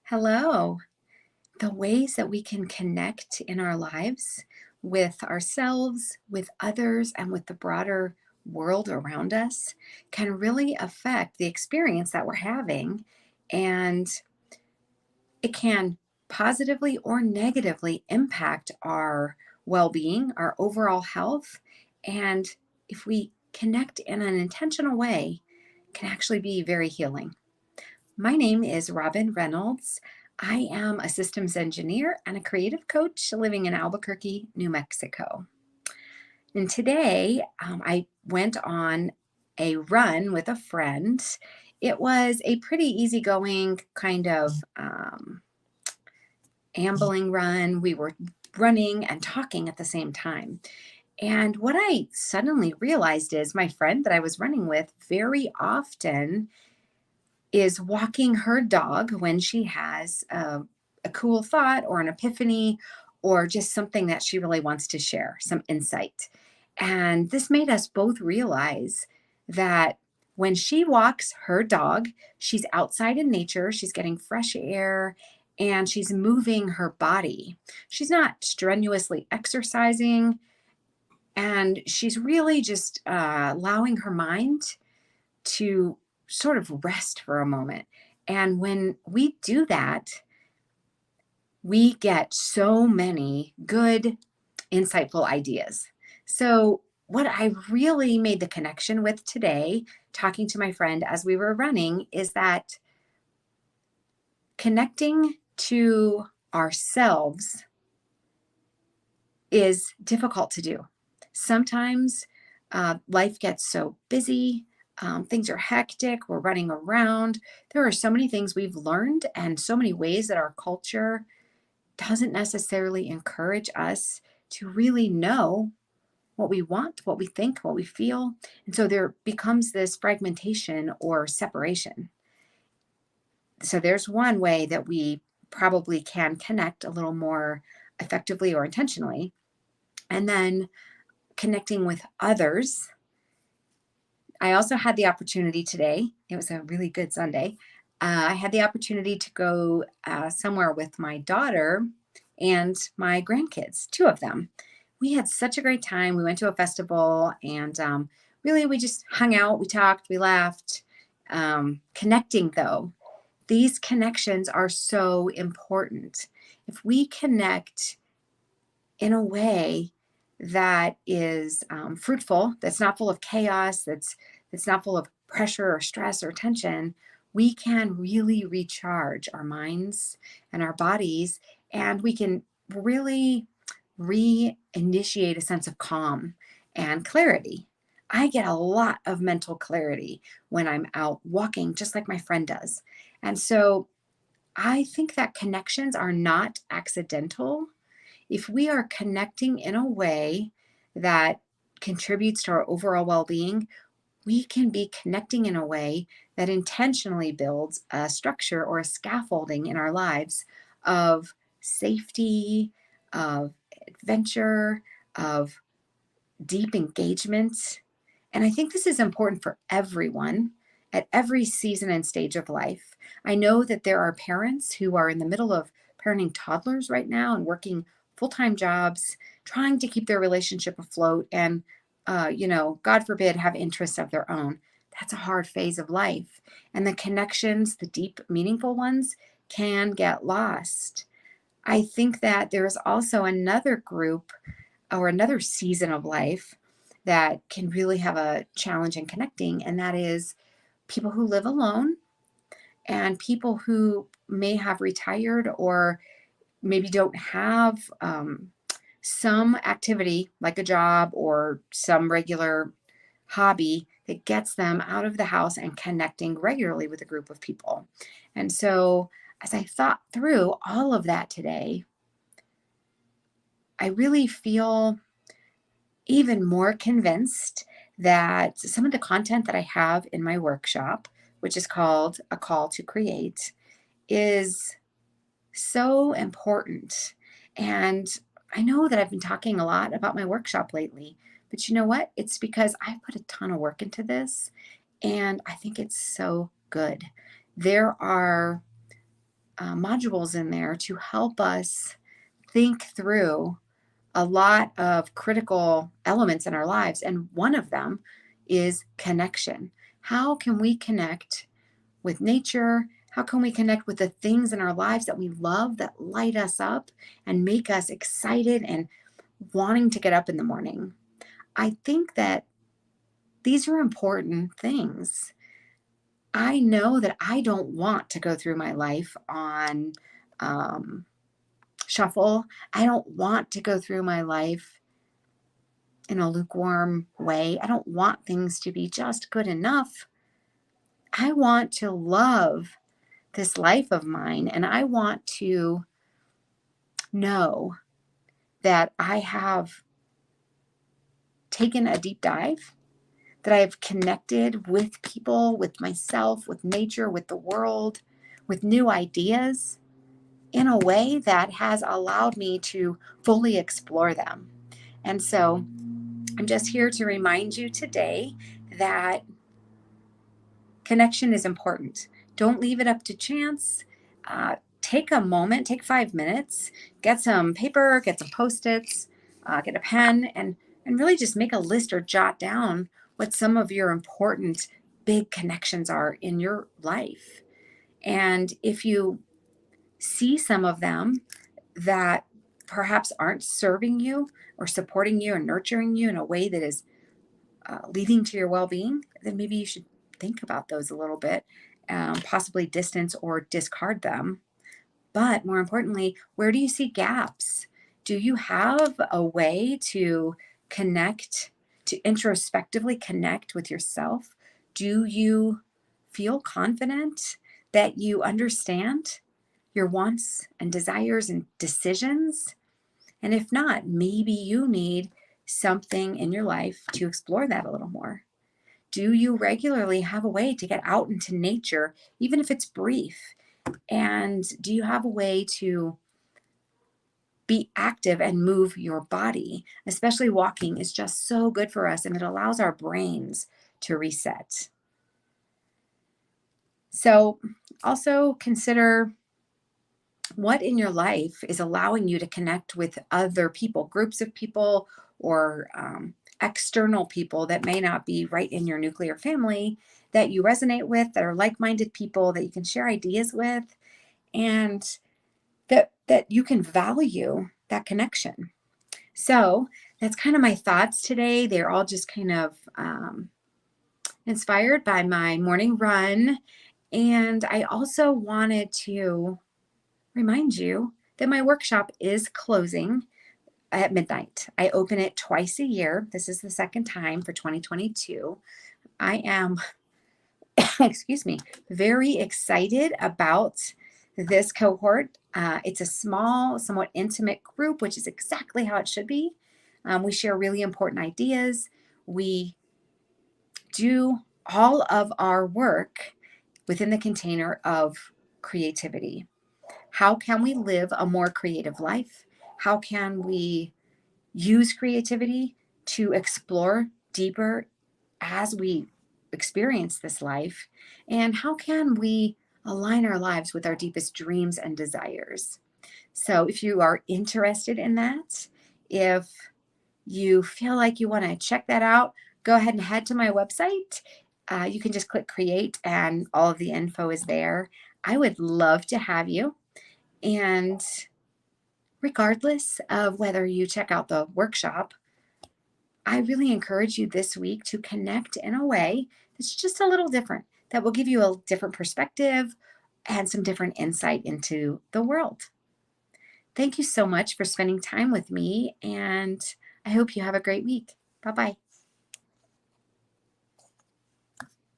Hello. The ways that we can connect in our lives with ourselves, with others, and with the broader world around us can really affect the experience that we're having. And it can positively or negatively impact our well being, our overall health. And if we connect in an intentional way, can actually be very healing. My name is Robin Reynolds. I am a systems engineer and a creative coach living in Albuquerque, New Mexico. And today I went on a run with a friend. It was a pretty easygoing kind of ambling run. We were running and talking at the same time. And what I suddenly realized is my friend that I was running with very often is walking her dog when she has a cool thought or an epiphany or just something that she really wants to share, some insight. And this made us both realize that when she walks her dog, she's outside in nature, she's getting fresh air, and she's moving her body. She's not strenuously exercising, and she's really just allowing her mind to sort of rest for a moment. And when we do that, we get so many good, insightful ideas. So, what I really made the connection with today, talking to my friend as we were running, is that connecting to ourselves is difficult to do. Sometimes life gets so busy, things are hectic, we're running around. There are so many things we've learned and so many ways that our culture doesn't necessarily encourage us to really know what we want, what we think, what we feel. And so there becomes this fragmentation or separation. So there's one way that we probably can connect a little more effectively or intentionally. And then connecting with others. I also had the opportunity today, it was a really good Sunday. I had the opportunity to go somewhere with my daughter and my grandkids, two of them. We had such a great time. We went to a festival and really we just hung out, we talked, we laughed. Connecting though, these connections are so important. If we connect in a way that is fruitful, that's not full of chaos, that's not full of pressure or stress or tension, we can really recharge our minds and our bodies, and we can really reinitiate a sense of calm and clarity. I get a lot of mental clarity when I'm out walking, just like my friend does. And so I think that connections are not accidental. If we are connecting in a way that contributes to our overall well being, we can be connecting in a way that intentionally builds a structure or a scaffolding in our lives of safety, of adventure, of deep engagement. And I think this is important for everyone at every season and stage of life. I know that there are parents who are in the middle of parenting toddlers right now and working full time jobs, trying to keep their relationship afloat and, God forbid, have interests of their own. That's a hard phase of life. And the connections, the deep, meaningful ones, can get lost. I think that there is also another group or another season of life that can really have a challenge in connecting, and that is people who live alone and people who may have retired or maybe don't have some activity like a job or some regular hobby that gets them out of the house and connecting regularly with a group of people. And so, as I thought through all of that today, I really feel even more convinced that some of the content that I have in my workshop, which is called A Call to Create, is so important. And I know that I've been talking a lot about my workshop lately, but you know what? It's because I put a ton of work into this and I think it's so good. There are modules in there to help us think through a lot of critical elements in our lives. And one of them is connection. How can we connect with nature? How can we connect with the things in our lives that we love, that light us up and make us excited and wanting to get up in the morning? I think that these are important things. I know that I don't want to go through my life on um, shuffle. I don't want to go through my life in a lukewarm way. I don't want things to be just good enough. I want to love this life of mine, and I want to know that I have taken a deep dive, that I have connected with people, with myself, with nature, with the world, with new ideas in a way that has allowed me to fully explore them. And so I'm just here to remind you today that connection is important. Don't leave it up to chance. Take a moment, take 5 minutes, get some paper, get some Post-its, get a pen, and really just make a list or jot down what some of your important big connections are in your life. And if you see some of them that perhaps aren't serving you or supporting you and nurturing you in a way that is leading to your well-being, then maybe you should think about those a little bit, possibly distance or discard them. But more importantly, where do you see gaps? Do you have a way to connect, to introspectively connect with yourself? Do you feel confident that you understand your wants and desires and decisions? And if not, maybe you need something in your life to explore that a little more. Do you regularly have a way to get out into nature, even if it's brief? And do you have a way to be active and move your body? Especially walking is just so good for us, and it allows our brains to reset. So also consider what in your life is allowing you to connect with other people, groups of people, or external people that may not be right in your nuclear family that you resonate with, that are like-minded people that you can share ideas with, and that you can value that connection. So that's kind of my thoughts today. They're all just kind of inspired by my morning run. And I also wanted to remind you that my workshop is closing at midnight. I open it twice a year. This is the second time for 2022. I am, excuse me, very excited about this cohort. It's a small, somewhat intimate group, which is exactly how it should be. We share really important ideas. We do all of our work within the container of creativity. How can we live a more creative life? How can we use creativity to explore deeper as we experience this life? And how can we align our lives with our deepest dreams and desires? So, if you are interested in that, if you feel like you want to check that out, go ahead and head to my website. You can just click create, and all of the info is there. I would love to have you. And regardless of whether you check out the workshop, I really encourage you this week to connect in a way that's just a little different, that will give you a different perspective and some different insight into the world. Thank you so much for spending time with me, and I hope you have a great week. Bye bye.